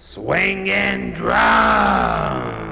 Swinging drums.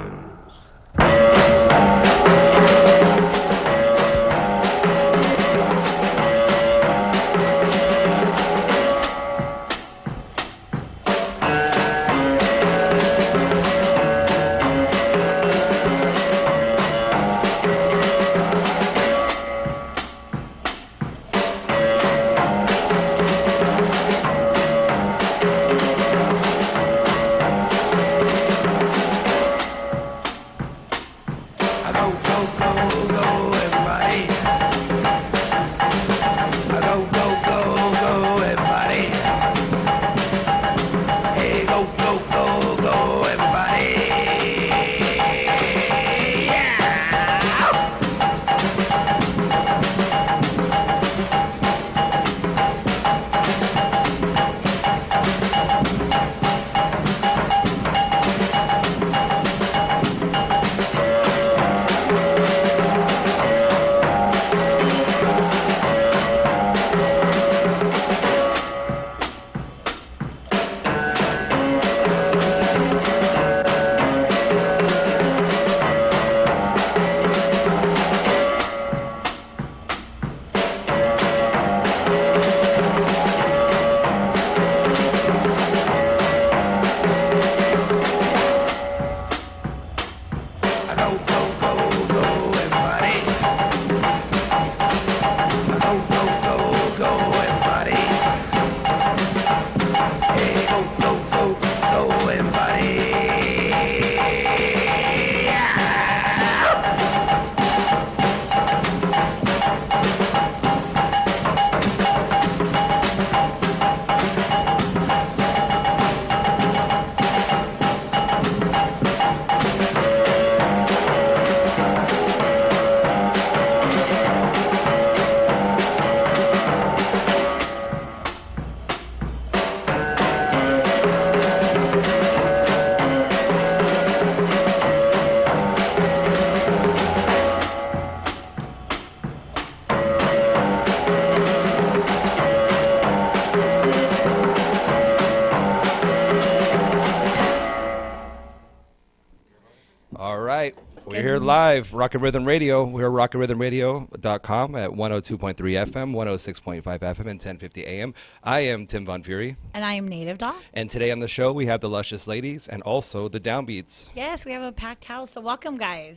Live, Rock and Rhythm Radio. We're rockandrhythmradio.com at 102.3 FM, 106.5 FM, and 1050 AM. I am Tim Von Fury. And I am Native Doll. And today on the show, we have the Luscious Ladies and also the Downbeats. Yes, we have a packed house, so welcome, guys.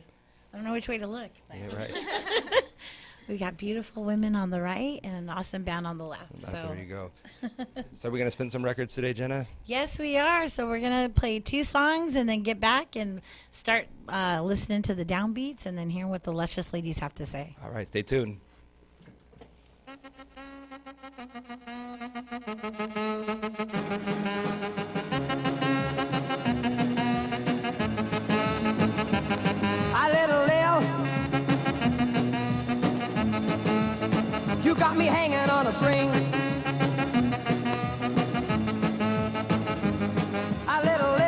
I don't know which way to look. Yeah, right. We got beautiful women on the right and an awesome band on the left. So there you go. So we're going to spin some records today, Jenna? Yes, we are. So we're going to play 2 songs and then get back and start listening to the Downbeats and then hearing what the Luscious Ladies have to say. All right, stay tuned. Got me hanging on a string. A little,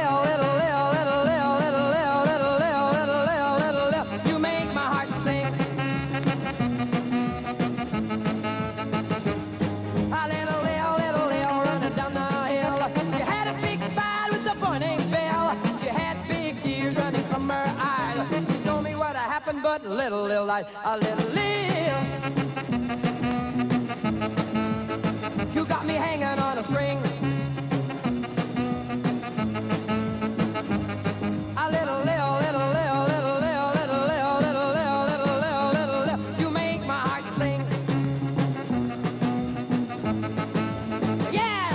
you make my heart sing. A little, running down the hill. She had a big fight with the boy named Bill. She had big tears running from her eyes. She told me what happened, but a little light, a little. You got me hanging on a string. A little, you make my heart sing. Yeah!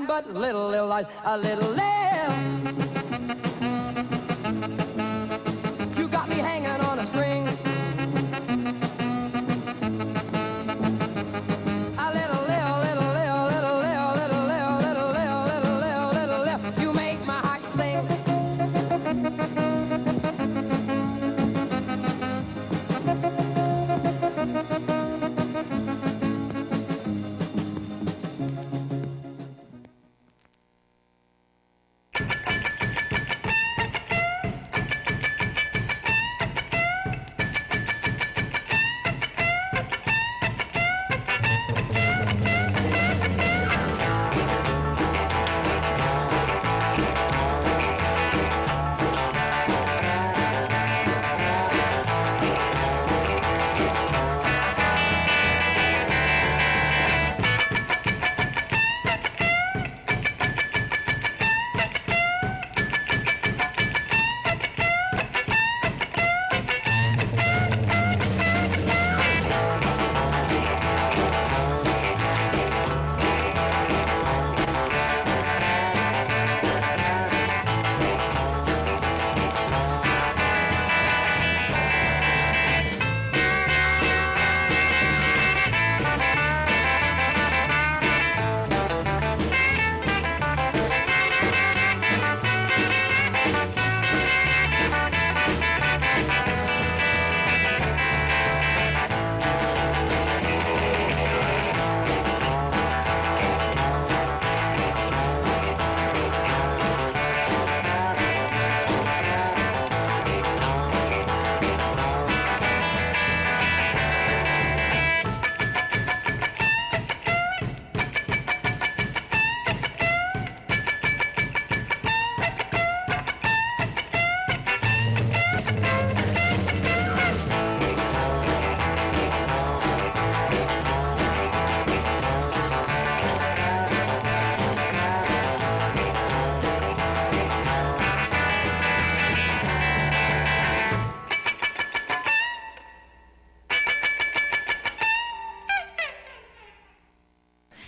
But little light, a little live. You got me hanging on a string.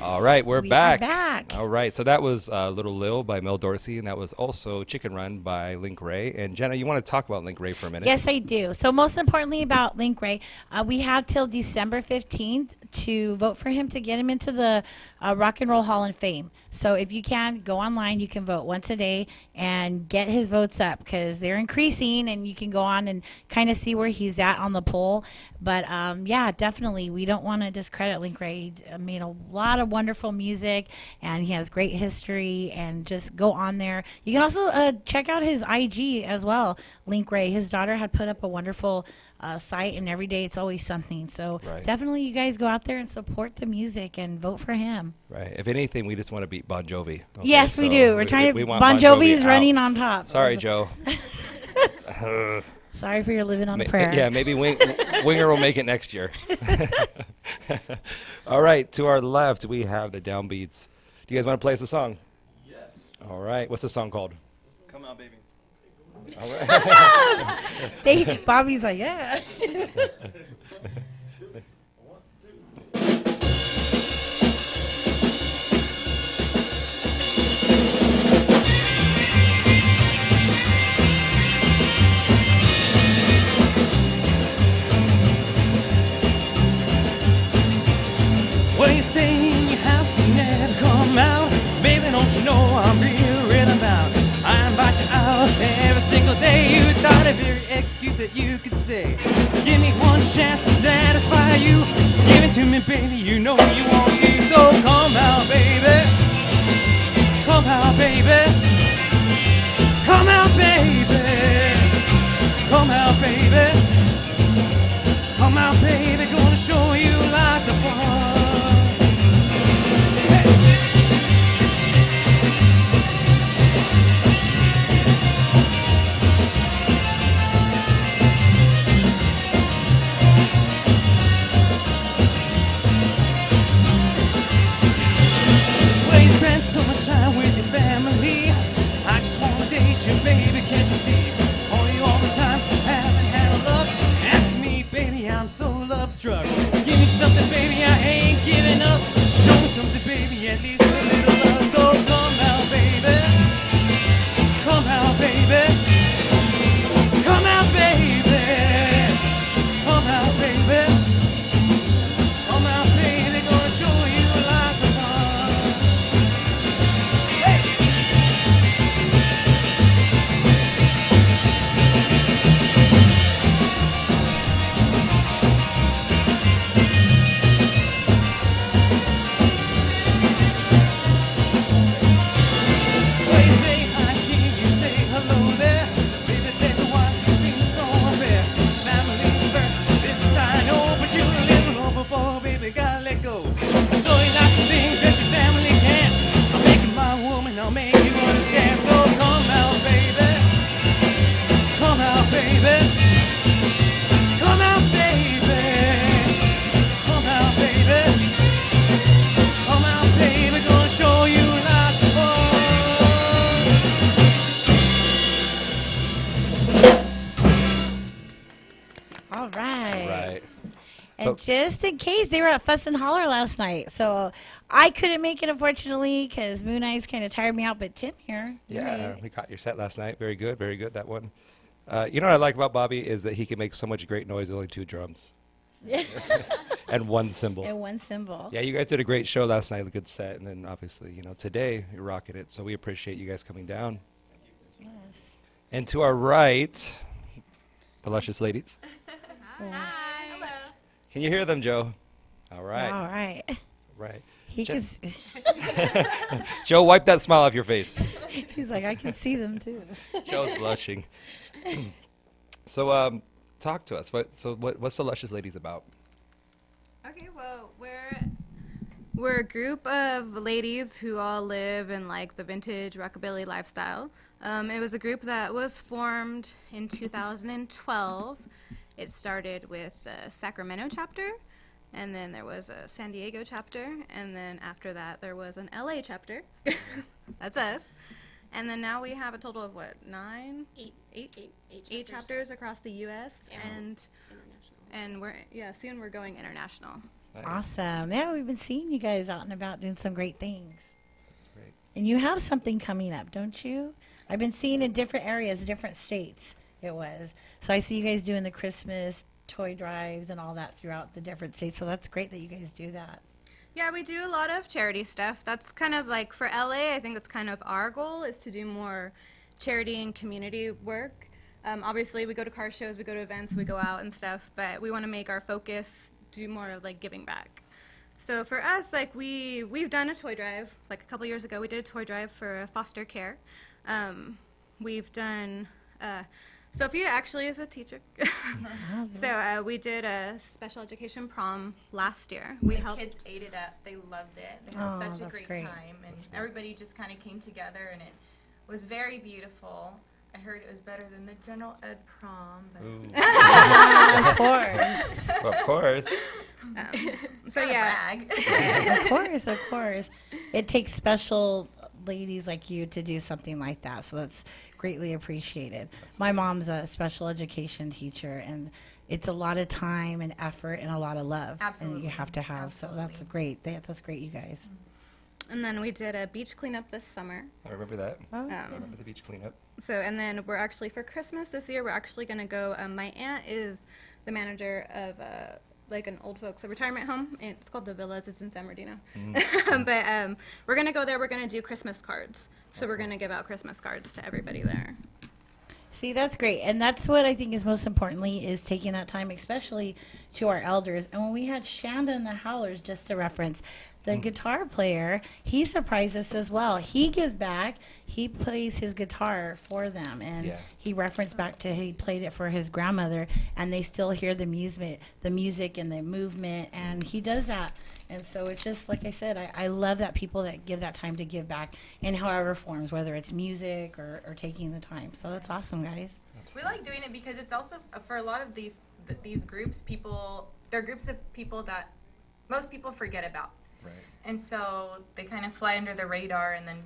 All right, we're We are back. back. All right, so that was Little Lil by Mel Dorsey, and that was also Chicken Run by Link Ray. And Jenna, you want to talk about Link Ray for a minute? Yes, I do. So most importantly about Link Ray, we have till December 15th to vote for him to get him into the Rock and Roll Hall of Fame. So if you can, go online. You can vote once a day and get his votes up because they're increasing, and you can go on and kind of see where he's at on the poll. But yeah, definitely, we don't want to discredit Link Ray. He made a lot of wonderful music, and he has great history. And just go on there. You can also check out his IG as well. Link Ray, his daughter had put up a wonderful site, and every day it's always something. So Right. definitely, you guys go out there and support the music and vote for him. Right. If anything, we just want to beat Bon Jovi. Okay, Yes, we so do. We're trying to. we want Bon Jovi is out. running on top. Sorry, Joe. Sorry for your living on a prayer. Yeah, maybe Winger will make it next year. All right, to our left, we have the Downbeats. Do you guys want to play us a song? Yes. All right. What's the song called? Come out, baby. All right. Bobby's like, yeah. Well, you stay in your house and never come out. Baby, don't you know I'm real rhythm bound? I invite you out every single day. You thought of every excuse that you could say. Give me one chance to satisfy you. Give it to me, baby, you know you want to. So come out, baby. Come out, baby. Come out, baby. Come out, baby. Come out, baby. Gonna show you lots of fun. Well, you spend so much time with your family. I just wanna date you, baby, can't you see? Only all the time, haven't had a look. That's me, baby, I'm so love struck. Give me something, baby, I ain't giving up. Show me something, baby, at least a little love. So come out, baby. Come out, baby. Come out, baby. Come out, baby. Come out, baby, gonna show you lots of fun. Hey! Well, you say hi here, you say hello there. Baby, that's why you feel so unfair. Family first, this I know, but you're a little overboard, baby, gotta let go. I'll show you lots of things that your family can't. I'll make you my woman, I'll make you understand. So come out, baby. Come out, baby. Come out, baby. Come out, baby. Come out, baby, gonna show you lots of fun. All right. Right. And So- just in case, they were at Fuss and Holler last night. So I couldn't make it, unfortunately, because Moon Eyes kind of tired me out. But Tim here. you made Yeah, it. we got your set last night. Very good, that one. You know what I like about Bobby is that he can make so much great noise with only 2 drums and 1 cymbal. And one symbol. Yeah, you guys did a great show last night, a good set, and then obviously, today you're rocking it. So we appreciate you guys coming down. Yes. And to our right, the luscious ladies. Hi. Hello. Can you hear them, Joe? All right, All right. right. He Jen- can. Joe, wipe that smile off your face. He's like, I can see them too. Joe's blushing. So, talk to us. What's the luscious ladies about? Okay, well, we're a group of ladies who all live in like the vintage rockabilly lifestyle. It was a group that was formed in 2012. It started with the Sacramento chapter, and then there was a San Diego chapter, and then after that there was an LA chapter. That's us. And then now we have a total of what, 9? Eight chapters across the U.S. Yeah. and International. we're soon we're going international. Nice. Awesome. Yeah, we've been seeing you guys out and about doing some great things. That's great. And you have something coming up, don't you? I've been seeing in different areas, different states it was. So I see you guys doing the Christmas toy drives and all that throughout the different states. So that's great that you guys do that. Yeah, we do a lot of charity stuff. That's kind of like for LA, I think that's kind of our goal is to do more charity and community work. Obviously, we go to car shows, we go to events, we go out and stuff, but we want to make our focus do more of like giving back. So for us, like we've done a toy drive. Like a couple years ago, we did a toy drive for foster care. We've done. Sophia actually is a teacher. So we did a special education prom last year. We The helped. kids ate it up. They loved it. They Oh, had such a that's great great. time, and everybody just kind of came together, and it was very beautiful. I heard it was better than the general ed prom. But Ooh. Of course. Of course. So Kinda yeah, brag. Of course, of course. It takes special ladies like you to do something like that, so that's greatly appreciated. My mom's a special education teacher, and it's a lot of time and effort and a lot of love. And Absolutely. you have to have, so that's Absolutely. great. That's great, you guys. and then we did a beach cleanup this summer. I remember that. Oh. I remember the beach cleanup. So, and then we're actually for Christmas this year, we're actually going to go. My aunt is the manager of like an old folks a retirement home. And it's called the Villas. It's in San Bernardino. But we're going to go there. We're going to do Christmas cards. So we're going to give out Christmas cards to everybody there. See, that's great. And that's what I think is most importantly is taking that time, especially to our elders. And when we had Shanda and the Howlers, just to reference, the guitar player, he surprised us as well. He gives back. He plays his guitar for them. And Yeah. he referenced back to he played it for his grandmother, and they still hear the music and the movement. And he does that. And so it's just, like I said, I love that people that give that time to give back in however forms, whether it's music or taking the time. So that's awesome, guys. We like doing it because it's also for a lot of these groups. They're groups of people that most people forget about. Right. And so they kind of fly under the radar, and then,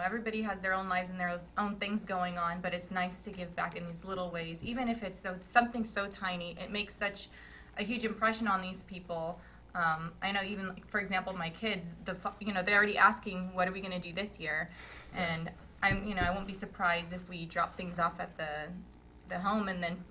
everybody has their own lives and their own things going on, but it's nice to give back in these little ways. Even if it's something so tiny, it makes such a huge impression on these people. I know even, like, for example, my kids, they're already asking, what are we going to do this year? And I won't be surprised if we drop things off at the home, and then,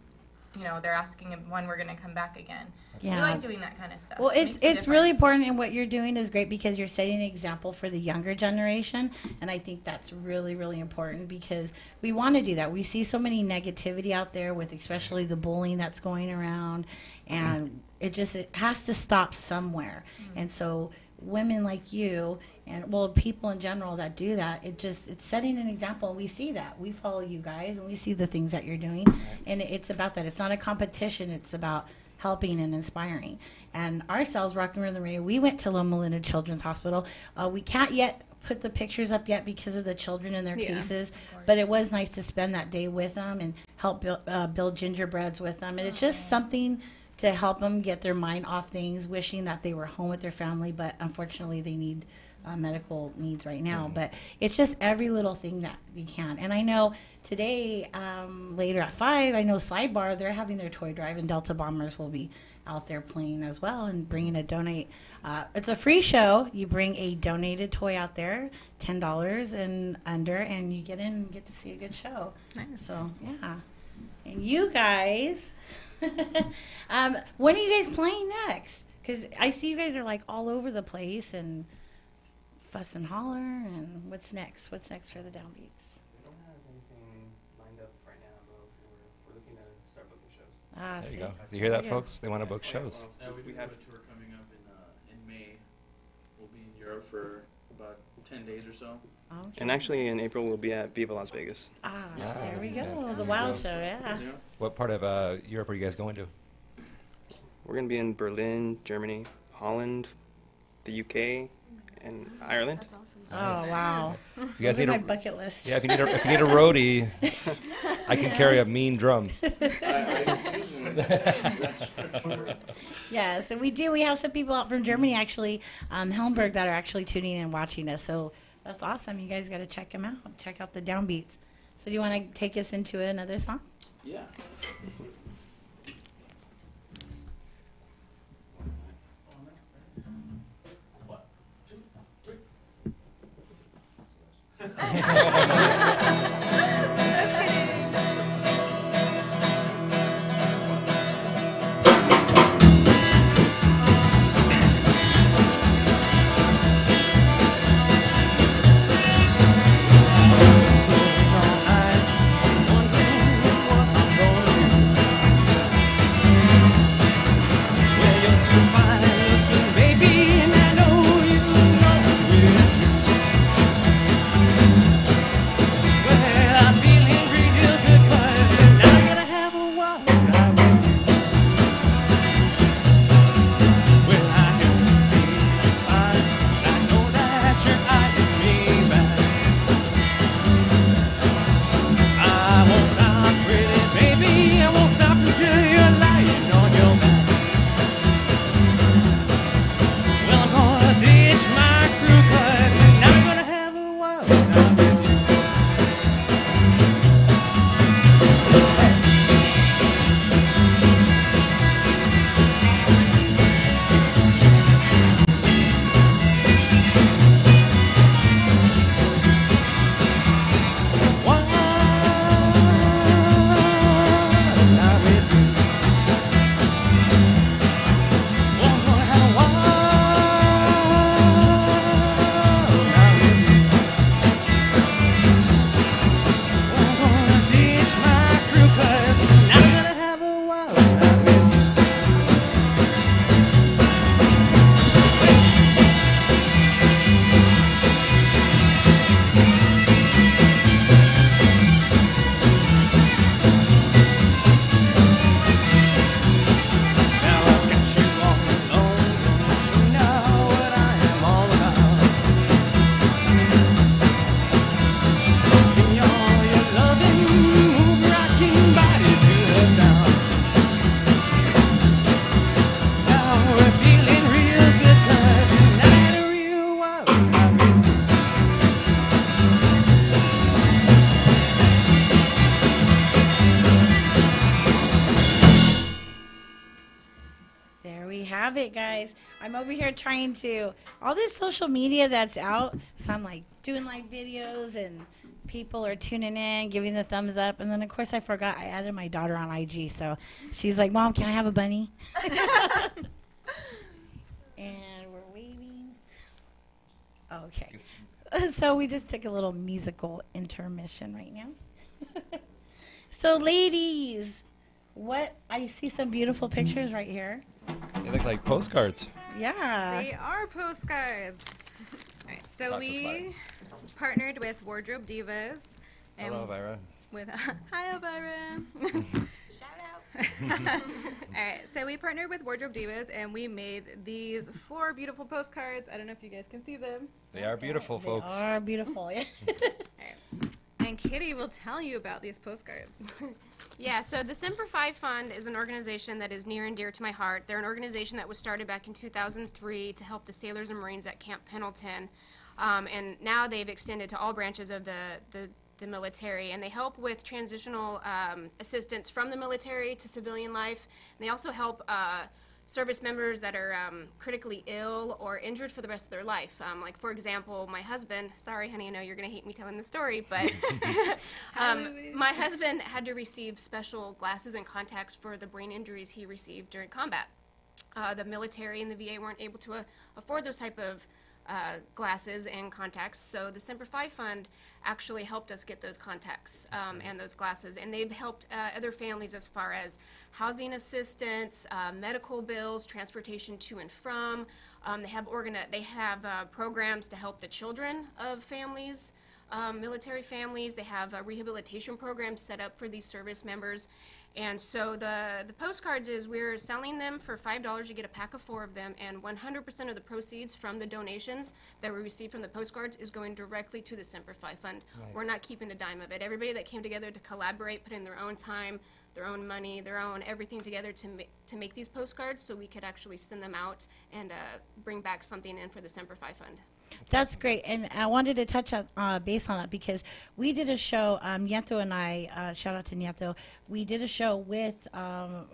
they're asking when we're going to come back again. Yeah. We like doing that kind of stuff. Well, It it's makes a really difference. important, and what you're doing is great because you're setting an example for the younger generation, and I think that's really, really important because we want to do that. We see so many negativity out there with especially the bullying that's going around, and it has to stop somewhere. And so women like you and people in general that do that, it's setting an example. We see that. We follow you guys and we see the things that you're doing, and it's about that. It's not a competition. It's about helping and inspiring. And ourselves, Rock and Rhythm Radio, we went to Loma Linda Children's Hospital. We can't yet put the pictures up yet because of the children and their cases, but it was nice to spend that day with them and help build gingerbreads with them. And it's just something to help them get their mind off things, wishing that they were home with their family, but unfortunately they need medical needs right now. But it's just every little thing that we can. And I know today, later at 5, I know Sidebar, they're having their toy drive, and Delta Bombers will be out there playing as well and bringing a donate. It's a free show. You bring a donated toy out there, $10 and under, and you get in and get to see a good show. Nice. So, yeah. And you guys, when are you guys playing next? Because I see you guys are like all over the place and fuss and holler. And what's next? What's next for the Downbeats? We don't have anything lined up right now, but we're looking to start booking shows. Ah, There you see. go. Do you hear that, Yeah. folks? They want to book shows. We have a tour coming up in May. We'll be in Europe for about 10 days or so. Okay. And actually, in April, we'll be at Viva Las Vegas. Ah, Yeah. there we go. Yeah. The Wild Show, yeah. Yeah. What part of Europe are you guys going to? We're going to be in Berlin, Germany, Holland, the UK, and Ireland. That's awesome. Oh, wow. If you guys Those are need my a bucket list. if you need a roadie, I can carry a mean drum. I usually, that's for sure. Yeah, so we do. We have some people out from Germany, actually, Helmberg, that are actually tuning in and watching us. So that's awesome. You guys got to check them out. Check out the Downbeats. So do you want to take us into another song? Yeah. Just kidding. There we have it, guys. I'm over here trying to, all this social media that's out, so I'm like doing live videos and people are tuning in, giving the thumbs up. And then, of course, I forgot I added my daughter on IG. So she's like, Mom, can I have a bunny? And we're waving. Okay. So we just took a little musical intermission right now. So, ladies, what I see some beautiful pictures right here. They look like postcards. Yeah. They are postcards. All right, so Talk to we partnered with Wardrobe Divas. And Hello, Elvira. with hi, Elvira. Shout out. All right, so we partnered with Wardrobe Divas, and we made these 4 beautiful postcards. I don't know if you guys can see them. They are beautiful, They folks. are beautiful. All right. And Kitty will tell you about these postcards. Yeah, so the Semper Fi Fund is an organization that is near and dear to my heart. They're an organization that was started back in 2003 to help the sailors and Marines at Camp Pendleton. And now they've extended to all branches of the military, and they help with transitional assistance from the military to civilian life. And they also help service members that are critically ill or injured for the rest of their life. Like, for example, my husband, sorry, honey, I know you're going to hate me telling the story, but my husband had to receive special glasses and contacts for the brain injuries he received during combat. The military and the VA weren't able to afford those type of glasses and contacts, so the Semper Fi Fund actually helped us get those contacts and those glasses, and they've helped other families as far as housing assistance, medical bills, transportation to and from. They have programs to help the children of families, military families. They have rehabilitation programs set up for these service members. And so the postcards is we're selling them for $5. You get a pack of 4 of them, and 100% of the proceeds from the donations that we receive from the postcards is going directly to the Semper Fi Fund. Nice. We're not keeping a dime of it. Everybody that came together to collaborate, put in their own time, their own money, their own everything together to make these postcards so we could actually send them out and bring back something in for the Semper Fi Fund. That's great. And I wanted to touch on, base on that because we did a show, Nieto and I, shout out to Nieto, we did a show with,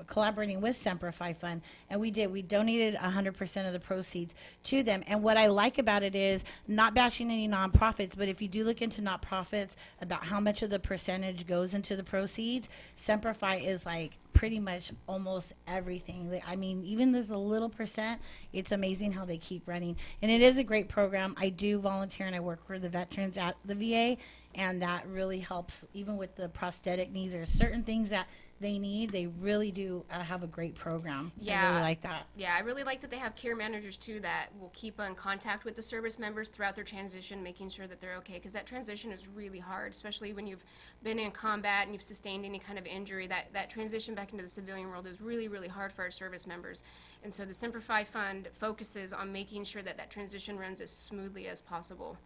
collaborating with Semper Fi Fund, and we donated 100% of the proceeds to them. And what I like about it is not bashing any nonprofits, but if you do look into nonprofits about how much of the percentage goes into the proceeds, Semper Fi is like pretty much almost everything. I mean, even there's a little percent, it's amazing how they keep running. And it is a great program. I do volunteer and I work for the veterans at the VA, and that really helps even with the prosthetic needs. There's certain things that they need. They really do have a great program. Yeah. I really like that. Yeah, I really like that they have care managers too that will keep in contact with the service members throughout their transition, making sure that they're okay, because that transition is really hard, especially when you've been in combat and you've sustained any kind of injury. That transition back into the civilian world is really, really hard for our service members. And so the Semper Fi Fund focuses on making sure that that transition runs as smoothly as possible.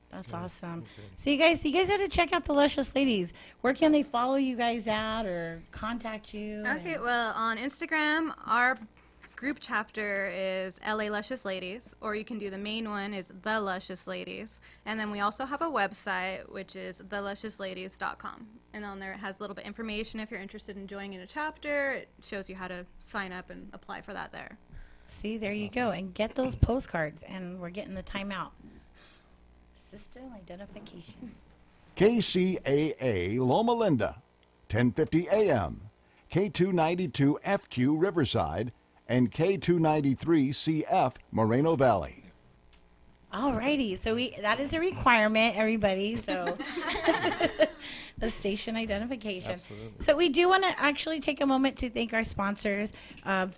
That's awesome. So you guys have to check out the Luscious Ladies. Where can they follow you guys at or contact you? Okay, well, on Instagram, our group chapter is LA Luscious Ladies, or you can do the main one is The Luscious Ladies. And then we also have a website, which is thelusciousladies.com. And on there it has a little bit information if you're interested in joining a chapter. It shows you how to sign up and apply for that there. See, there you go. And get those postcards. And we're getting the time out. System identification. KCAA Loma Linda, 1050 AM, K292 FQ Riverside, and K293 CF Moreno Valley. Alrighty, so that is a requirement, everybody. So the station identification. Absolutely. So we do want to actually take a moment to thank our sponsors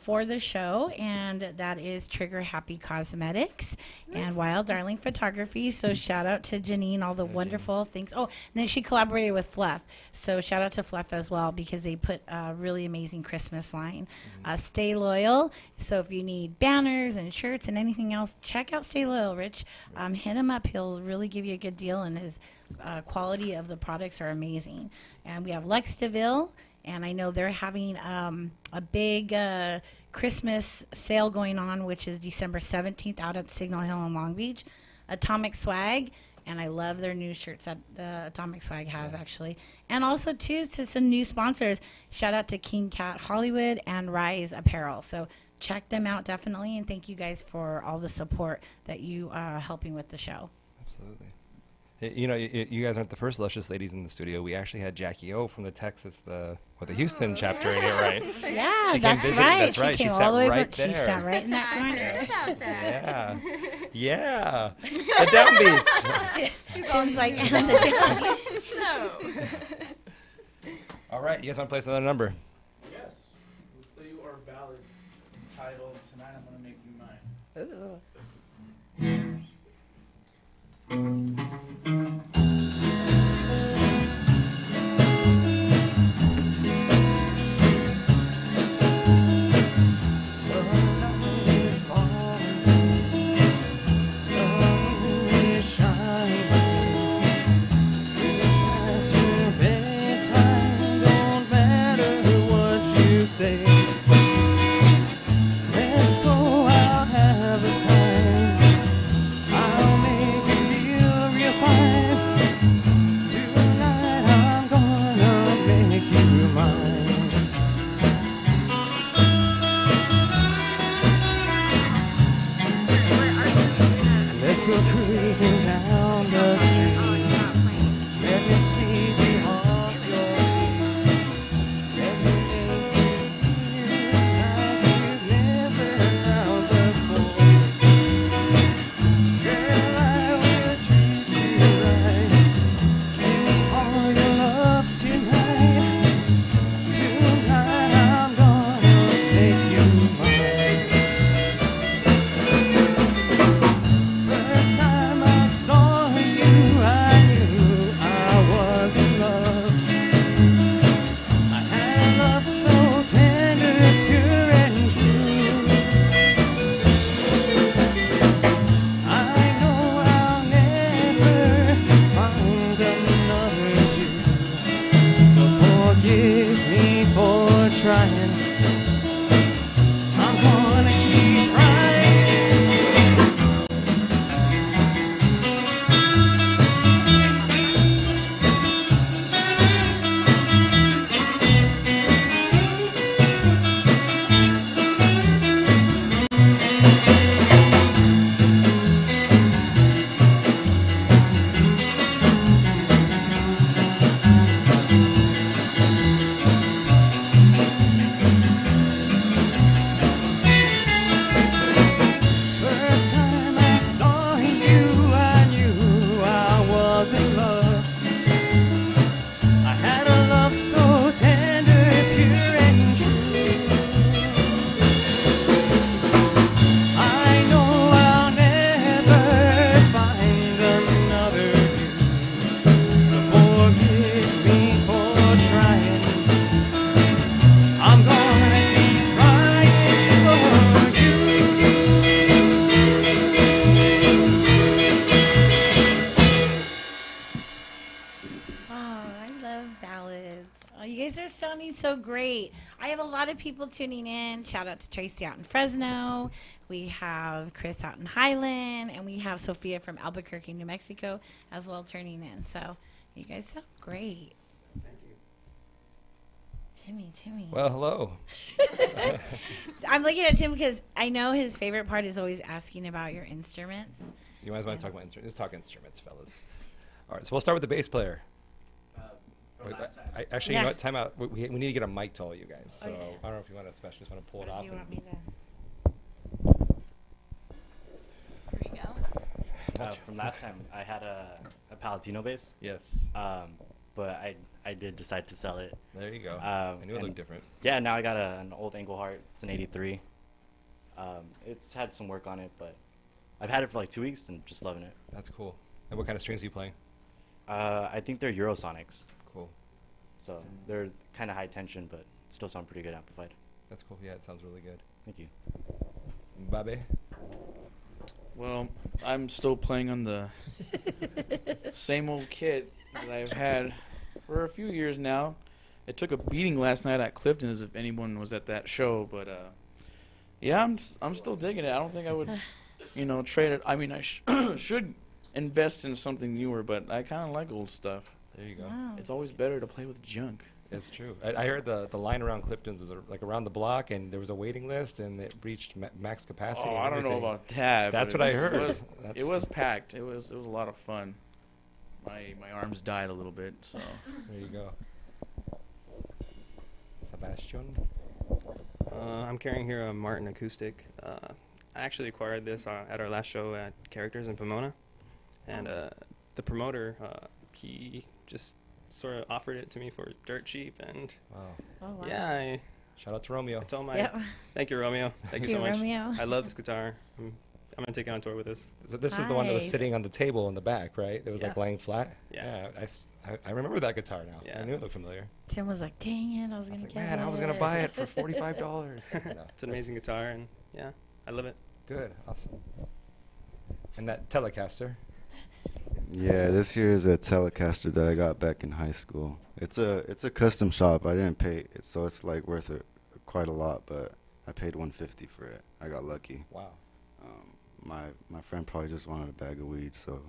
for the show, and that is Trigger Happy Cosmetics and Wild Darling Photography. So shout out to Janine, all the wonderful things. Oh, and then she collaborated with Fluff. So shout out to Fluff as well because they put a really amazing Christmas line. Stay Loyal. So if you need banners and shirts and anything else, check out Stay Loyal, Rich. Hit him up. He'll really give you a good deal, and his quality of the products are amazing. And we have Lex DeVille, and I know they're having a big Christmas sale going on, which is December 17th out at Signal Hill in Long Beach. Atomic Swag, and I love their new shirts that Atomic Swag has, actually. And also, too, to some new sponsors, shout out to King Cat Hollywood and Rise Apparel. So check them out, definitely, and thank you guys for all the support that you are helping with the show. Absolutely. You know, you guys aren't the first Luscious Ladies in the studio. We actually had Jackie O from the Texas, the Houston chapter in here, right? Yeah, She that's came visit. right. That's right. She came sat all the way right She there. sat right in that I corner. heard about that. Yeah. Yeah. The downbeats. Tim's like, and the down. So, All right. You guys want to place another number? Yes. We'll play you our ballad titled Tonight I'm Gonna Make You Mine. Say, let's go out, have a time. I'll make you feel real fine. Tonight I'm gonna make you mine. Let's go cruising down the street. Let me sweep you off your feet. Let me make you feel like you've never felt before. Girl, I will treat you right. Give me all your love tonight. Tonight I'm gonna make you mine. First time I saw you, great. I have a lot of people tuning in. Shout out to Tracy out in Fresno. We have Chris out in Highland, and we have Sophia from Albuquerque, New Mexico, as well tuning in. So you guys sound great. Thank you. Timmy. Well, hello. I'm looking at Tim because I know his favorite part is always asking about your instruments. You might as well talk about instruments. Let's talk instruments, fellas. All right, so we'll start with the bass player. From last time. Actually, you know what? Time out. We need to get a mic to all you guys. So Okay. I don't know if you want to especially just want to pull it off. Do you want me to? Here we go. From last time, I had a Palatino bass, Yes. but I did decide to sell it. There you go. I knew it and looked different. Yeah, now I got an old Engelhart. It's an 83. It's had some work on it, but I've had it for like 2 weeks and just loving it. That's cool. And what kind of strings are you playing? I think they're Eurosonics, Cool. so they're kind of high tension, but still sound pretty good amplified. That's cool. Yeah, it sounds really good. Thank you. Babe? Well, I'm still playing on the same old kit that I've had for a few years now. It took a beating last night at Clifton's, if anyone was at that show, but yeah, I'm still digging it. I don't think I would, trade it. I mean, I should invest in something newer, but I kind of like old stuff. There you go. Wow. It's always better to play with junk. It's true. I heard the line around Clifton's is like around the block, and there was a waiting list, and it reached max capacity. Oh, and I don't know everything. about that. That's but what I heard. It was packed. It was a lot of fun. My arms died a little bit, so. There you go. Sebastian? I'm carrying here a Martin acoustic. I actually acquired this at our last show at Characters in Pomona, and the promoter he just sort of offered it to me for dirt cheap, and Wow. Oh, wow. yeah, Shout out to Romeo. I told my Yep. thank you, Romeo. Thank you so much. Romeo. I love this guitar. I'm gonna take it on tour with this. So this is the one that was Nice. sitting on the table in the back, right? It was like Yeah. laying flat. Yeah. I remember that guitar now. Yeah. I knew it looked familiar. Tim was like, dang it, I was I going was to like, get man, it. I was gonna buy it for $45. No, It's an amazing guitar, and yeah, I love it. Good. Awesome. And that Telecaster. Yeah, this here is a Telecaster that I got back in high school. It's a custom shop. I didn't pay it, so it's like worth quite a lot. But I paid $150 for it. I got lucky. Wow. My friend probably just wanted a bag of weed, so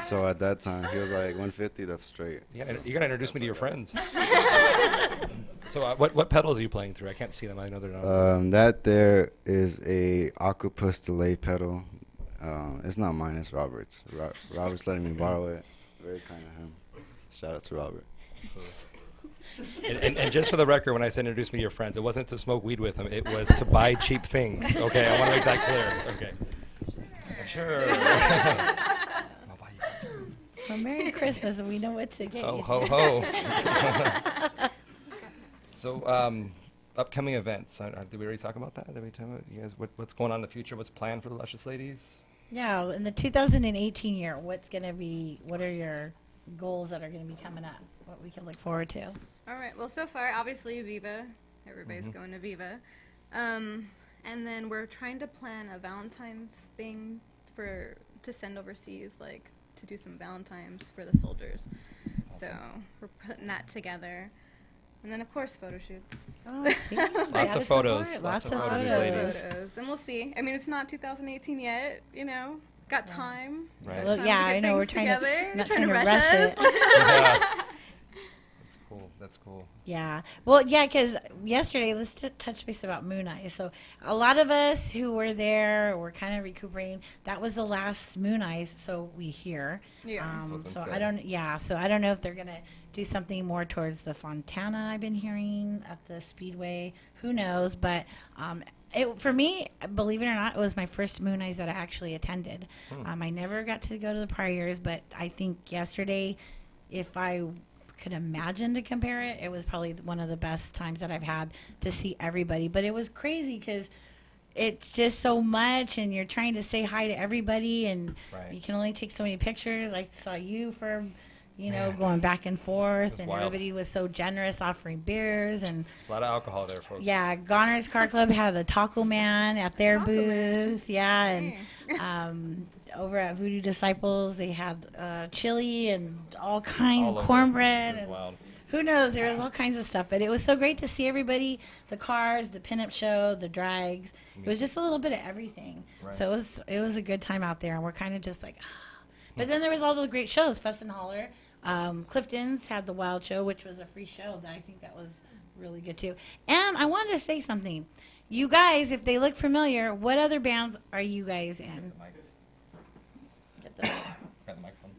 so at that time he was like $150. That's straight. You So gotta introduce me to your that's what I friends. So what pedals are you playing through? I can't see them. I know they're not. got. That there is a Octopus delay pedal. It's not mine. It's Robert's. Robert's letting me borrow it. Very kind of him. Shout out to Robert. And just for the record, when I said introduce me to your friends, it wasn't to smoke weed with them. It was to buy cheap things. Okay, I want to make that clear. Okay. Sure. I'll buy you that too. Well, Merry Christmas, and we know what to get Ho, you. ho, ho. So, upcoming events. Did we already talk about that? Did we talk about you guys? What's going on in the future? What's planned for the Luscious Ladies? Yeah, in the 2018 year, what are your goals that are going to be coming up? What we can look forward to? All right. Well, so far, obviously, Viva. Everybody's going to Viva. And then we're trying to plan a Valentine's thing to send overseas, like to do some Valentines for the soldiers. So we're putting that together. And then, of course, photo shoots. Oh, see? Lots of photos. Lots of photos, photos. ladies. Photos. And we'll see. I mean, it's not 2018 yet, got time. Right. Well, Time yeah, to get I know. We're things trying together. to not trying to trying rush us. Yeah. That's cool. That's cool. Yeah. Well, yeah, because yesterday, let's touch base about Moon Eyes. So a lot of us who were there were kind of recuperating. That was the last Moon Eyes, so we hear. Yeah. That's what's been So said. I don't know if they're going to do something more towards the Fontana, I've been hearing, at the Speedway. Who knows? But for me, believe it or not, it was my first Moon Eyes that I actually attended. I never got to go to the prior years, but I think yesterday, if I could imagine to compare it, it was probably one of the best times that I've had to see everybody. But it was crazy because it's just so much, and you're trying to say hi to everybody, and Right. you can only take so many pictures. I saw you for, going back and forth, That's and wild. everybody was so generous offering beers. And A lot of alcohol there, folks. yeah, Goner's Car Club had the Taco Man at their Taco Man. booth. Yeah, and over at Voodoo Disciples, they had chili and all kinds All over. cornbread. It was And wild. Who knows? There was all kinds of stuff, but it was so great to see everybody, the cars, the pinup show, the drags. It was just a little bit of everything. Right. So it was a good time out there, and we're kind of just like, ah. But then there was all the great shows, Fuss and Holler. Clifton's had the Wild Show, which was a free show. I think that was really good too. And I wanted to say something. You guys, if they look familiar, what other bands are you guys in? Get the mic. Grab the microphone.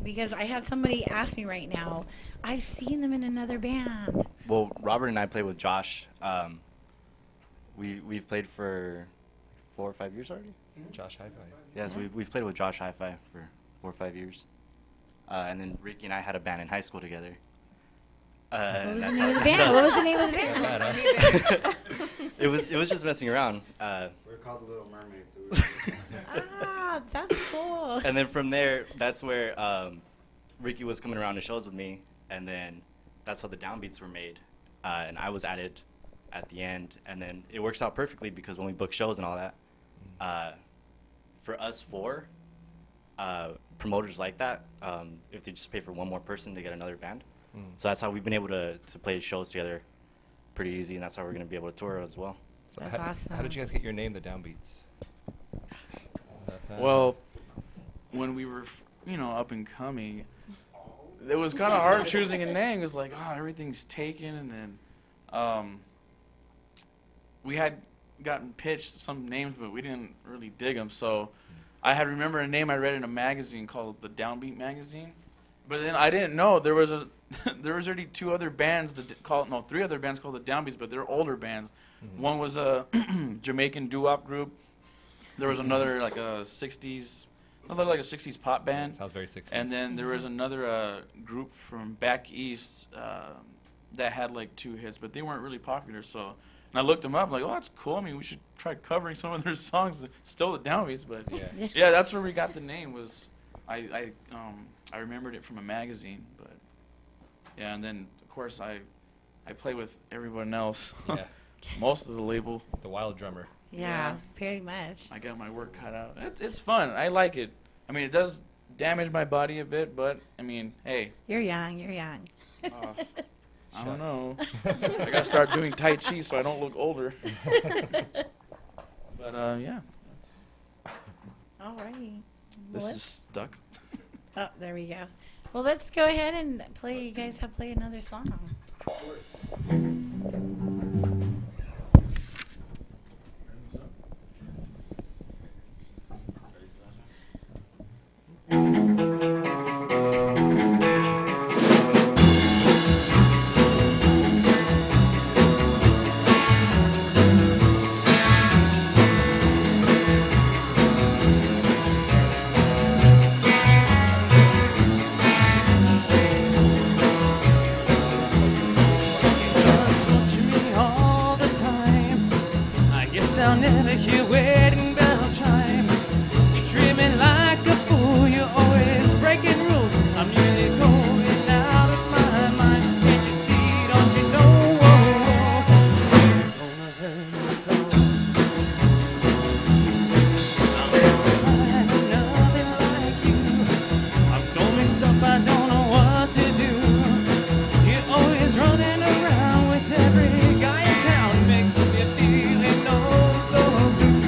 Because I had somebody ask me right now, I've seen them in another band. Well, Robert and I played with Josh. We've played for 4 or 5 years already. Josh Hi-Fi. Yes, Yeah. we've played with Josh Hi-Fi for 4 or 5 years. And then Ricky and I had a band in high school together. What was the that's name of the how- band? What was the name of the band? It was just messing around. We're called the Little Mermaids. Ah, that's cool. And then from there, that's where Ricky was coming around to shows with me, and then that's how the downbeats were made. And I was added at the end, and then it works out perfectly because when we book shows and all that, for us four, promoters like that, if they just pay for one more person, they get another band. So that's how we've been able to play shows together pretty easy, and that's how we're going to be able to tour as well. So That's awesome. How did you guys get your name, the Downbeats? Well, when we were, up and coming, it was kind of hard choosing a name. It was like, oh, everything's taken, and then we had gotten pitched some names, but we didn't really dig them. So I had remember a name I read in a magazine called the Downbeat Magazine, but then I didn't know there was already 2 other bands that 3 other bands called the Downbeats, but they're older bands. One was a Jamaican doo-wop group. There was another like a 60s pop band. Sounds very 60s. And then there was another group from back east that had like 2 hits, but they weren't really popular. So, and I looked them up, like, oh, that's cool. I mean, we should try covering some of their songs. Still the Downbeats, but yeah, that's where we got the name. Was I remembered it from a magazine, but yeah, and then of course I play with everyone else. Yeah. Most of the label. The wild drummer. Yeah, pretty much. I got my work cut out. It's fun. I like it. I mean, it does damage my body a bit, but I mean, hey. You're young. You're young. I don't know. I gotta start doing Tai Chi so I don't look older. But yeah. All right. This is stuck. Oh, there we go. Well, let's go ahead and play. You guys have played another song. I'll never hear wedding bells chime. You treat me like a fool, you're always breaking rules. I'm nearly going out of my mind. Can't you see, don't you know? Gonna hurt me so. I'll never find nothing like you. I'm so mixed up, I don't know what to do. You're always running around with every guy in town, making me feeling oh so blue.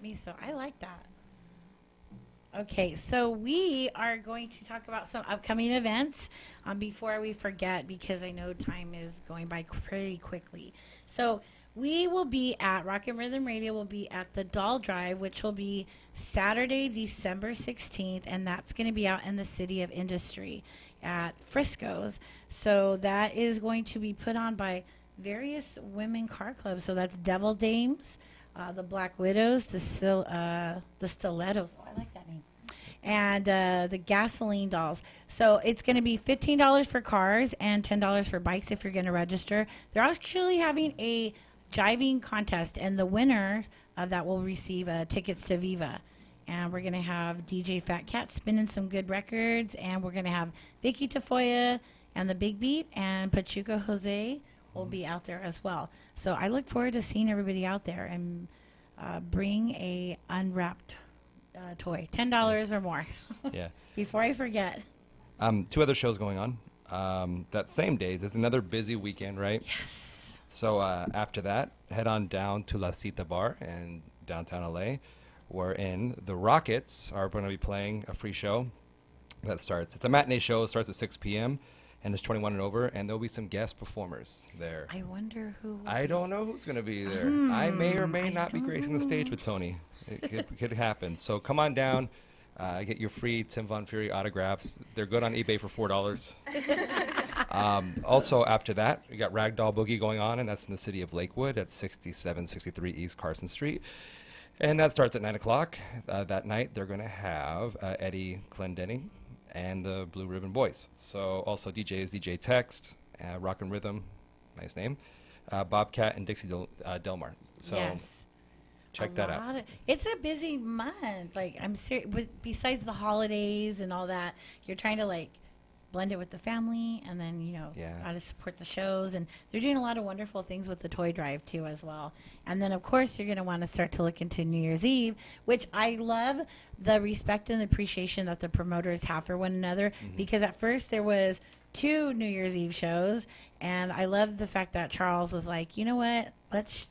me so. I like that. Okay, so we are going to talk about some upcoming events before we forget, because I know time is going by pretty quickly. So we will be at Rock and Rhythm Radio. Will be at the Doll Drive, which will be Saturday, December 16th, and that's going to be out in the City of Industry at Frisco's. So that is going to be put on by various women car clubs. So that's Devil Dames, the Black Widows, the Stilettos. Oh, I like that name. And the Gasoline Dolls. So it's going to be $15 for cars and $10 for bikes if you're going to register. They're actually having a jiving contest, and the winner of that will receive tickets to Viva. And we're going to have DJ Fat Cat spinning some good records, and we're going to have Vicky Tafoya and the Big Beat, and Pachuca Jose will be out there as well. So I look forward to seeing everybody out there, and bring a unwrapped toy, $10 or more. Yeah. Before I forget. 2 other shows going on. That same day, there's another busy weekend, right? Yes. So after that, head on down to La Cita Bar in downtown LA, wherein the Rockets are going to be playing a free show that starts. It's a matinee show. It starts at 6 p.m. and it's 21 and over, and there'll be some guest performers there. I wonder who. I don't know who's going to be there. I may or may not be gracing the stage with Tony. It could happen. So come on down. Get your free Tim Von Fury autographs. They're good on eBay for $4. Also, after that, we got Ragdoll Boogie going on, and that's in the city of Lakewood at 6763 East Carson Street. And that starts at 9 o'clock. That night, they're going to have Eddie Clendenning and the Blue Ribbon Boys. So also DJs, DJ Text, Rock and Rhythm, nice name, Bobcat and Dixie Delmar. So yes. check that out. It's a busy month. Like, I'm serious. Besides the holidays and all that, you're trying to like blend it with the family, and then how to support the shows. And they're doing a lot of wonderful things with the toy drive too as well. And then of course you're going to want to start to look into New Year's Eve, which I love the respect and appreciation that the promoters have for one another, because at first there was 2 New Year's Eve shows, and I love the fact that Charles was like, you know what, let's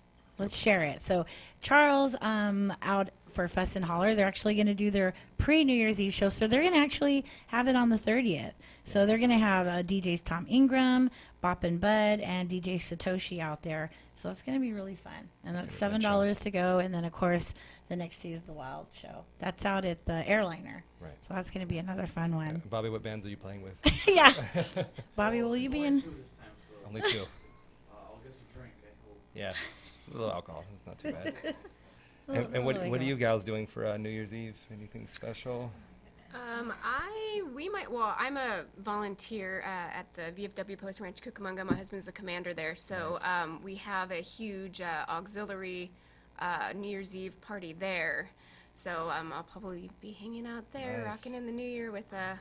share it. So Charles out for Fuss and Holler, they're actually going to do their pre-New Year's Eve show. So they're going to actually have it on the 30th. So they're going to have DJs Tom Ingram, Bop and Bud, and DJ Satoshi out there. So that's going to be really fun. And that's $7 to go. And then, of course, the next day is the Wild Show. That's out at the Airliner. Right. So that's going to be another fun one. Bobby, what bands are you playing with? Yeah. Bobby, will you be in? Only 2. I'll get some drink, I hope. Yeah. A little alcohol. It's not too bad. And what are you gals doing for New Year's Eve? Anything special? I'm a volunteer at the VFW Post Ranch Cucamonga. My husband's the commander there, so we have a huge auxiliary New Year's Eve party there. So I'll probably be hanging out there, rocking in the new year with a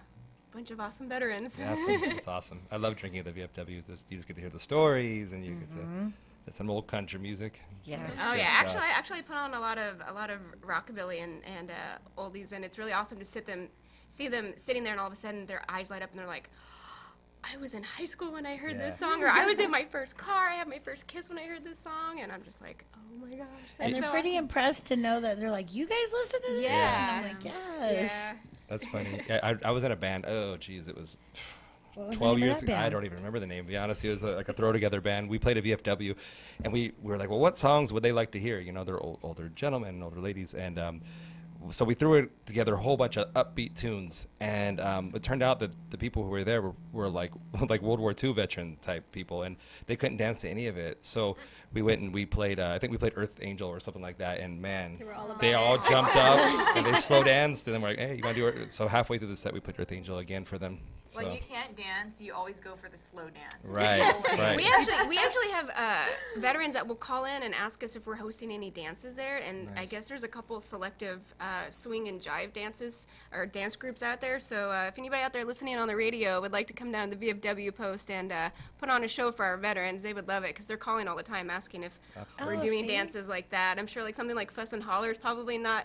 bunch of awesome veterans. Yeah, that's awesome. I love drinking at the VFW. You just get to hear the stories, and you get to. It's some old country music. Yes. Oh yeah, I actually put on a lot of rockabilly and oldies, and it's really awesome to see them sitting there, and all of a sudden their eyes light up, and they're like, I was in high school when I heard this song, or I was in my first car, I had my first kiss when I heard this song, and I'm just like, oh my gosh. And they're pretty impressed to know that they're like, you guys listen to this? Yeah. And I'm like, yes. Yeah. That's funny. I was in a band. Oh, geez, it was 12 years ago. I don't even remember the name. To be honest, it was like a throw-together band. We played at VFW, and we were like, well, what songs would they like to hear? They're older gentlemen and older ladies, and so we threw together a whole bunch of upbeat tunes, and it turned out that the people who were there were like World War II veteran type people, and they couldn't dance to any of it. So we went and we played, I think we played Earth Angel or something like that, and man, they all jumped up and they slow danced, and then we're like, hey, you want to do it? So halfway through the set, we played Earth Angel again for them. When you can't dance, you always go for the slow dance. Right, right. We actually have veterans that will call in and ask us if we're hosting any dances there, and I guess there's a couple selective swing and jive dances or dance groups out there. So if anybody out there listening on the radio would like to come down to the VFW Post and put on a show for our veterans, they would love it, because they're calling all the time asking if we're doing dances like that. I'm sure like something like Fuss and Holler is probably not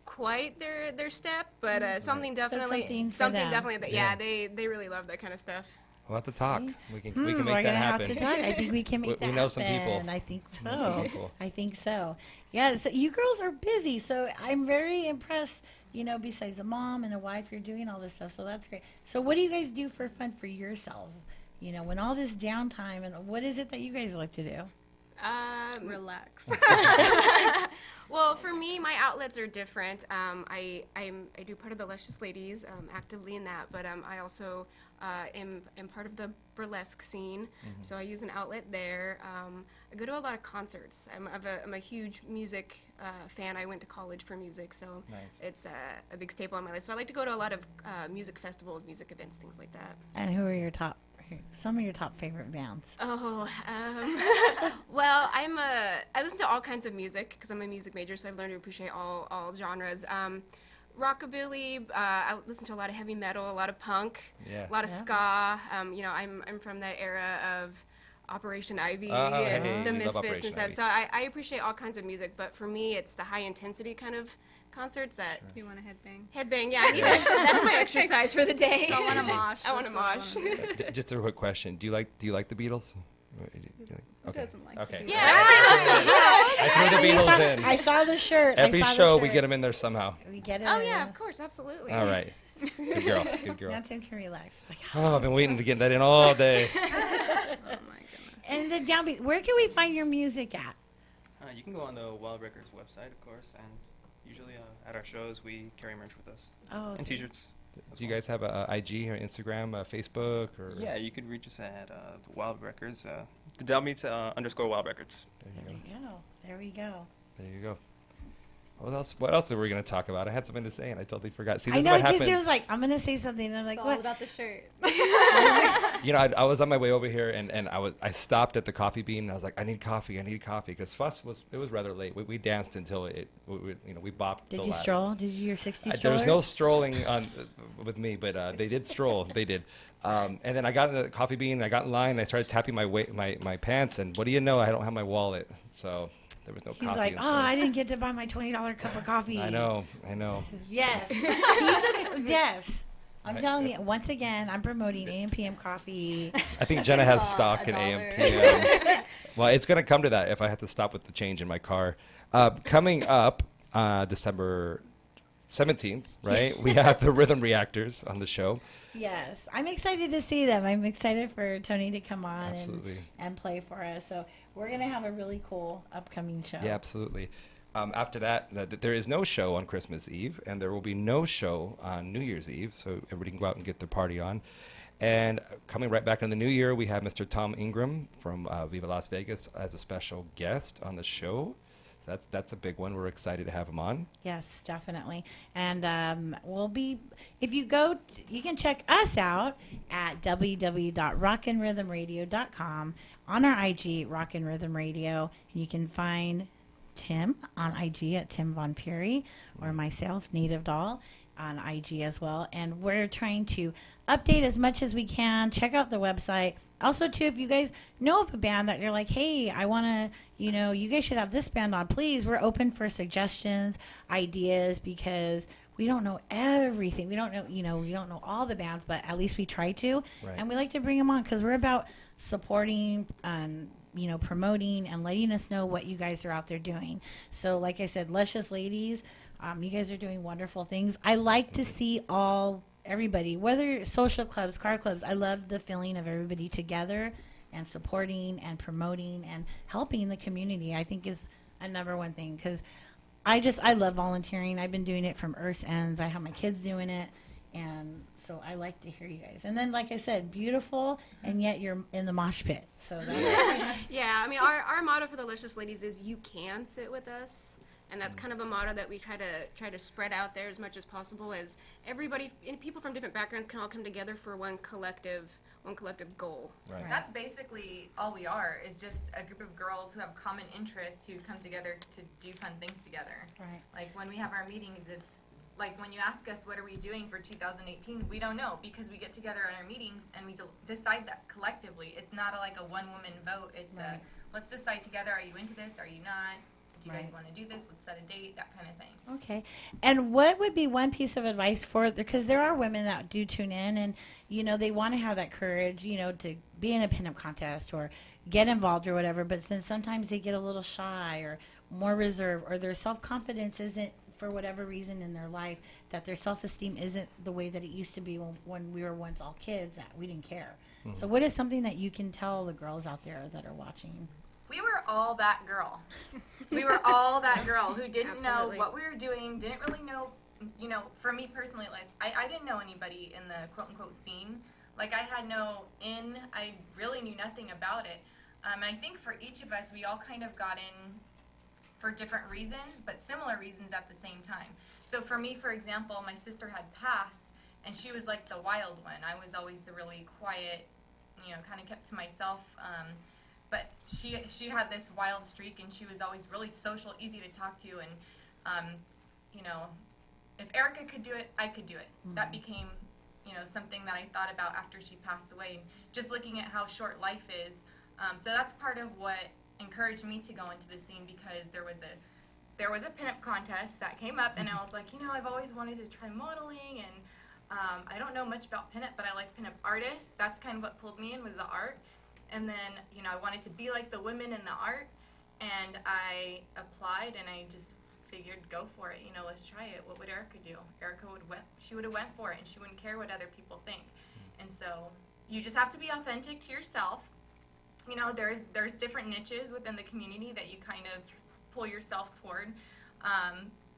quite their step, but something definitely something definitely. Yeah, they really love that kind of stuff. We'll have to talk. See? We can make we're that gonna happen. have to talk. I think we can make We that know some people. happen. I think We know some so. people. I think so. Yeah, so you girls are busy, so I'm very impressed. You know, besides a mom and a wife, you're doing all this stuff, so that's great. So what do you guys do for fun for yourselves? You know, when all this downtime, and what is it that you guys like to do? Relax. Well, for me, my outlets are different. I do part of the Luscious Ladies, actively in that, but I also am part of the burlesque scene, so I use an outlet there. I go to a lot of concerts. I'm a huge music fan. I went to college for music, so it's a big staple in my life. So I like to go to a lot of music festivals, music events, things like that. And who are your some of your top favorite bands? Oh, well, I listen to all kinds of music because I'm a music major, so I've learned to appreciate all genres. Rockabilly, I listen to a lot of heavy metal, a lot of punk, a lot of ska. You know, I'm from that era of Operation Ivy and the Misfits and stuff. So I appreciate all kinds of music, but for me, it's the high intensity kind of concerts that You want to headbang? headbang. Yeah, I need that's my exercise for the day. So I want to mosh. I want to mosh. Just a quick question: Do you like the Beatles? Who doesn't like Okay. the Beatles? Yeah, everybody loves the Beatles. I threw the Beatles in. I saw the shirt. Every I saw show the we shirt. get them in there somehow. We get it. Oh yeah, of course, absolutely. All right. Good girl. Good girl. Now Tim can relax. It's like, Oh, I've been waiting to get that in all day. Oh my goodness. and the downbeat. Where can we find your music at? You can go on the Wild Records website, of course, and usually at our shows we carry merch with us Oh, and so- T-shirts. Do you guys have a IG or Instagram, Facebook, or? Yeah, you could reach us at the Wild Records, the Downbeats _ Wild Records. There you go. There we go. There you go. What else are we going to talk about? I had something to say and I totally forgot. See, I this know is what because happens. he was like, "I'm gonna say something," and I'm like, It's "What?" all about the shirt. You know, I was on my way over here and I stopped at the coffee bean and I was like, I need coffee because Fuss was rather late. We danced until we bopped. Did the you ladder. stroll? Did you your 60 There stroller? was no strolling on with me, but they did stroll. They did. And then I got in the coffee bean and I got in line and I started tapping my pants and what do you know? I don't have my wallet, so there was no He's coffee. like, and "Oh, stuff. I didn't get to buy my $20 cup of coffee." I know. Yes. Yes. I'm telling you, once again, I'm promoting AM PM coffee. I think Jenna has Aw, stock in $1. AM/PM. Well, it's going to come to that if I have to stop with the change in my car. Coming up December 17th, right? We have the Rhythm Reactors on the show. Yes, I'm excited to see them. I'm excited for Tony to come on Absolutely. and play for us. So we're going to have a really cool upcoming show. Yeah, absolutely. After that, there is no show on Christmas Eve, and there will be no show on New Year's Eve, so everybody can go out and get their party on. And coming right back in the new year, we have Mr. Tom Ingram from Viva Las Vegas as a special guest on the show. So that's a big one. We're excited to have him on. Yes, definitely. And we'll be, if you go, you can check us out at www.rockandrhythmradio.com, on our IG, Rock and Rhythm Radio. And you can find Tim on IG at Tim Von Puri, or myself, Native Doll, on IG as well. And we're trying to update as much as we can. Check out the website. Also, too, if you guys know of a band that you're like, hey, I want to, you guys should have this band on, please. We're open for suggestions, ideas, because we don't know everything. We don't know, we don't know all the bands, but at least we try to. Right. And we like to bring them on because we're about supporting and, promoting and letting us know what you guys are out there doing. So, like I said, Luscious Ladies, you guys are doing wonderful things. I like to see everybody, whether social clubs, car clubs, I love the feeling of everybody together and supporting and promoting and helping the community. I think is a number one thing because I love volunteering. I've been doing it from Earth's Ends. I have my kids doing it, and so I like to hear you guys. And then, like I said, beautiful, and yet you're in the mosh pit. So that's Yeah, I mean, our motto for the Luscious Ladies is "You can sit with us." And that's kind of a motto that we try to spread out there as much as possible, as everybody and people from different backgrounds can all come together for one collective goal. Right. That's basically all we are, is just a group of girls who have common interests who come together to do fun things together. right. Like when we have our meetings, it's like when you ask us what are we doing for 2018, we don't know because we get together at our meetings and we decide that collectively. It's not like a one-woman vote. It's Right. let's decide together, are you into this, are you not? Do you guys Right. want to do this? Let's set a date, that kind of thing. Okay. And what would be one piece of advice for, because there are women that do tune in and, you know, they want to have that courage, you know, to be in a pinup contest or get involved or whatever, but then sometimes they get a little shy or more reserved, or their self-confidence isn't, for whatever reason in their life, that their self-esteem isn't the way that it used to be when we were once all kids, that we didn't care. So what is something that you can tell the girls out there that are watching? We were all that girl. We were all that girl who didn't Absolutely. know what we were doing, didn't really know, you know, for me personally, at least, I didn't know anybody in the quote-unquote scene. Like, I had I really knew nothing about it. And I think for each of us, we all kind of got in for different reasons, but similar reasons at the same time. So for me, for example, my sister had passed, and she was like the wild one. I was always the really quiet, you know, kind of kept to myself. But she had this wild streak, and she was always really social, easy to talk to, and you know, if Erica could do it, I could do it. That became, you know, something that I thought about after she passed away, and just looking at how short life is. So that's part of what encouraged me to go into the scene, because there was a pinup contest that came up, and I was like, you know, I've always wanted to try modeling, and I don't know much about pinup, but I like pinup artists. That's kind of what pulled me in, was the art. And then, you know, I wanted to be like the women in the art, and I applied, and I just figured, go for it. You know, let's try it. What would Erica do? Erica would have went for it, and she wouldn't care what other people think. And so you just have to be authentic to yourself. You know, there's different niches within the community that you kind of pull yourself toward.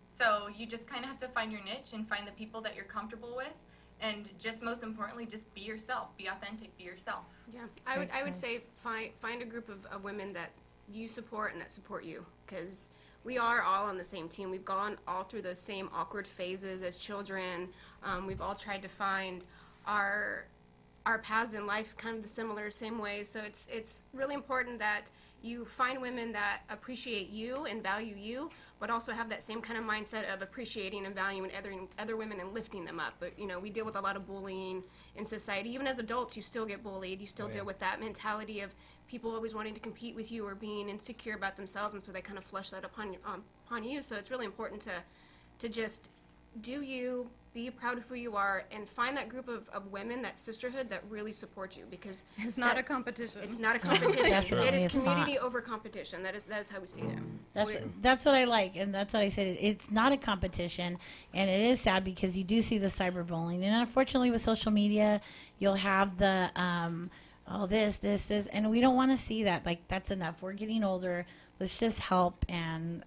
So you just kind of have to find your niche and find the people that you're comfortable with. And just most importantly, just be yourself. Be authentic. Be yourself. Yeah, I would say find a group of women that you support and that support you, because we are all on the same team. We've gone all through those same awkward phases as children. We've all tried to find our paths in life kind of the same ways. So it's really important that you find women that appreciate you and value you, but also have that same kind of mindset of appreciating and valuing other women and lifting them up. But, you know, we deal with a lot of bullying in society. Even as adults, you still get bullied. You still deal with that mentality of people always wanting to compete with you or being insecure about themselves, and so they kind of flush that upon you. So it's really important to just do you, be proud of who you are, and find that group of women, that sisterhood that really supports you, because It's not a competition. it's not a competition. Definitely It is it's community not. over competition. That is how we see it. That's what I like, and that's what I said. It's not a competition, and it is sad because you do see the cyberbullying, and unfortunately with social media, you'll have the this, and we don't want to see that. Like, that's enough. We're getting older. Let's just help and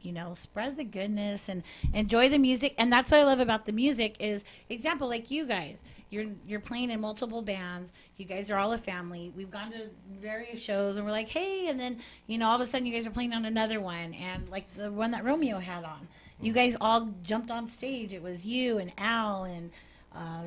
you know, spread the goodness and enjoy the music. And that's what I love about the music is, example, like you guys. You're playing in multiple bands. You guys are all a family. We've gone to various shows, and we're like, hey, and then, you know, all of a sudden you guys are playing on another one, and like the one that Romeo had on. You guys all jumped on stage. It was you and Al and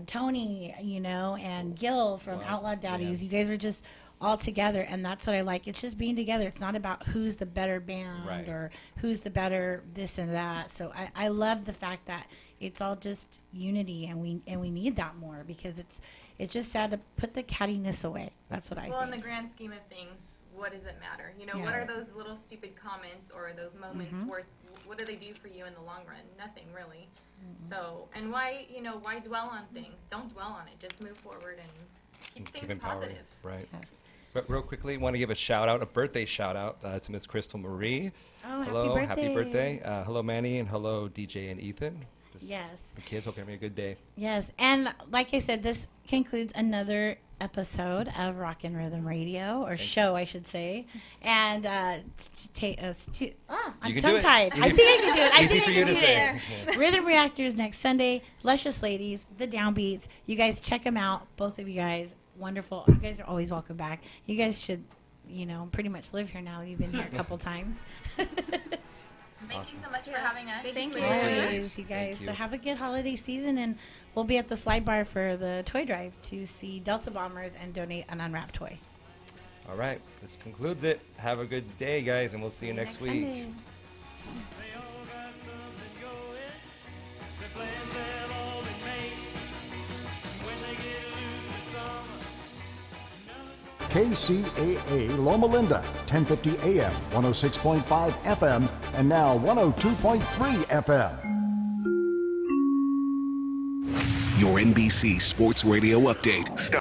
Tony, you know, and Gil from Outlaw Daddies. You guys were just all together, and that's what I like. It's just being together. It's not about who's the better band or who's the better this and that. So I love the fact that it's all just unity, and we need that more, because it's just sad to put the cattiness away. That's what I Well, think. in the grand scheme of things, what does it matter? You know, what are those little stupid comments or those moments worth? What do they do for you in the long run? Nothing, really. So, and why dwell on things? Don't dwell on it. Just move forward and keep things empowering. positive. Right. Yes. But real quickly, want to give a birthday shout out to Miss Crystal Marie. Oh, Hello, happy birthday. Hello, Manny, and hello, DJ and Ethan. Just Yes. The kids, hope you're having a good day. Yes, and like I said, this concludes another episode of Rock and Rhythm Radio, or show, I should say. And I'm You can do it. tongue-tied. I think I can do it. I Easy think for I you can to do say. this. Rhythm Reactors next Sunday. Luscious Ladies, The Downbeats. You guys check them out, both of you guys. Wonderful. You guys are always welcome back. You guys should, you know, pretty much live here now. You've been here a couple times. Thank you so much for having us. Thank you. Always, you guys. Thank you. So have a good holiday season, and we'll be at the slide bar for the toy drive to see Delta Bombers and donate an unwrapped toy. All right, this concludes it. Have a good day, guys, and we'll see you next week. Sunday. They all got something going. Their plans have all been made. When they get loose this summer, nothing's gonna KCAA Loma Linda, 1050 AM, 106.5 FM, and now 102.3 FM. Your NBC Sports Radio update.